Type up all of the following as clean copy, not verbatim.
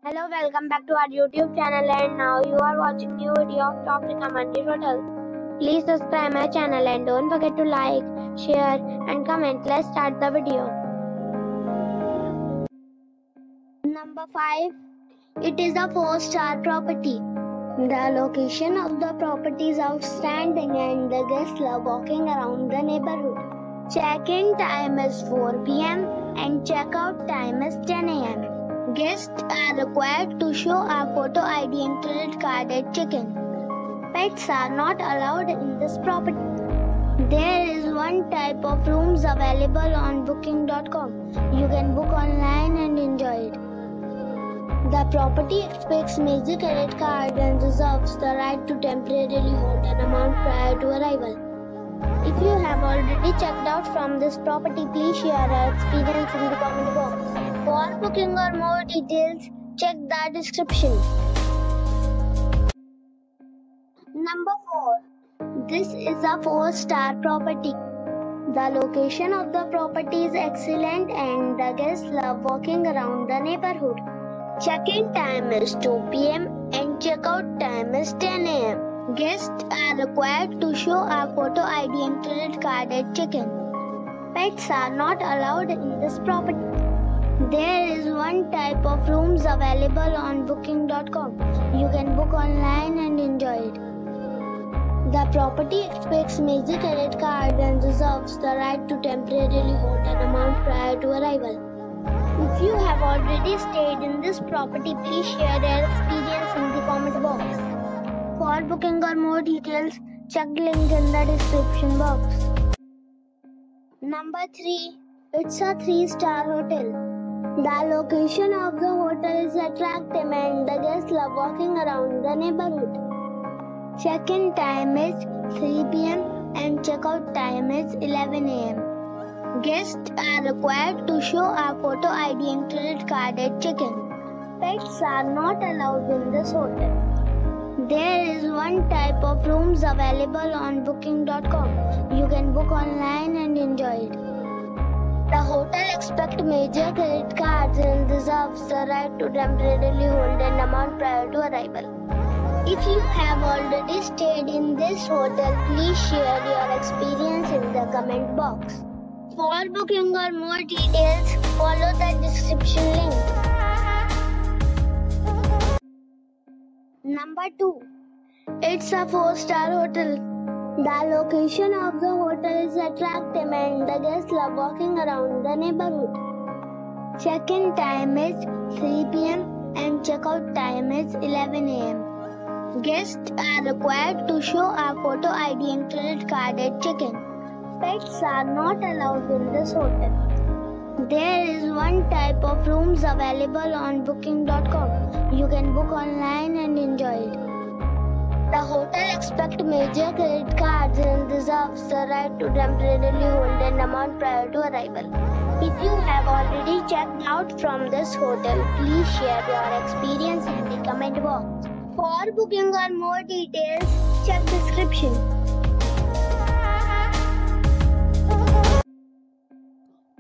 Hello, welcome back to our YouTube channel, and now you are watching new video of top recommended hotels. Please subscribe my channel and don't forget to like, share and comment. Let's start the video. Number 5. It is a 4-star property. The location of the property is outstanding and the guests love walking around the neighborhood. Check-in time is 4 p.m. and check-out time is 10 a.m. Guests are required to show a photo ID and credit card at check-in. Pets are not allowed in this property. There is one type of rooms available on booking.com. You can book online and enjoy it. The property expects major credit card and reserves the right to temporarily hold an amount prior to arrival. If you have already checked out from this property, please share your experience in the comment box. For booking or more details, check the description. Number 4. This is a 4-star property. The location of the property is excellent and the guests love walking around the neighborhood. Check-in time is 2 p.m. and check-out time is 10 a.m. Guests are required to show a photo ID and credit card at check-in. Pets are not allowed in this property. There is one type of rooms available on booking.com. You can book online and enjoy it. The property expects major credit card and reserves the right to temporarily hold an amount prior to arrival. If you have already stayed in this property, please share your experience in the comment box. For booking or more details, check the link in the description box. Number 3. It's a 3-star hotel. The location of the hotel is attractive and the guests love walking around the neighborhood. Check-in time is 3 p.m. and check-out time is 11 a.m. Guests are required to show a photo ID and credit card at check-in. Pets are not allowed in this hotel. There is one type of rooms available on booking.com. You can book online and enjoy it. The hotel expects major credit cards and reserves the right to temporarily hold an amount prior to arrival. If you have already stayed in this hotel, please share your experience in the comment box. For booking or more details, follow the description link. Number 2. It's a 4-star hotel. The location of the hotel is attractive and the guests love walking around the neighborhood. Check-in time is 3 p.m. and check-out time is 11 a.m. Guests are required to show a photo ID and credit card at check-in. Pets are not allowed in this hotel. There is one type of rooms available on booking.com. You can book online and enjoy it. The hotel expects major credit cards and reserves the right to temporarily hold an amount prior to arrival. If you have already checked out from this hotel, please share your experience in the comment box. For booking or more details, check description.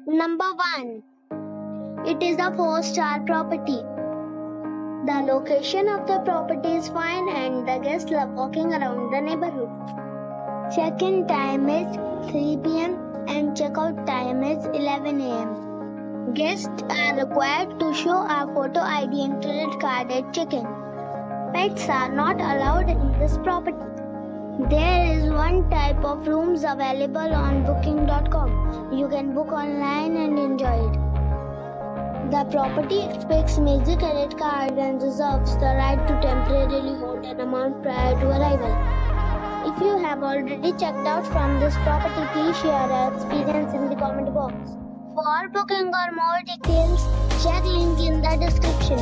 Number 1. It is a 4-star property. The location of the property is fine and the guests love walking around the neighborhood. Check-in time is 3 p.m. and check-out time is 11 a.m. Guests are required to show a photo ID and credit card at check-in. Pets are not allowed in this property. There is one type of rooms available on booking.com. You can book online and enjoy it. The property expects major credit card and reserves the right to temporarily hold an amount prior to arrival. If you have already checked out from this property, please share your experience in the comment box. For booking or more details, check link in the description.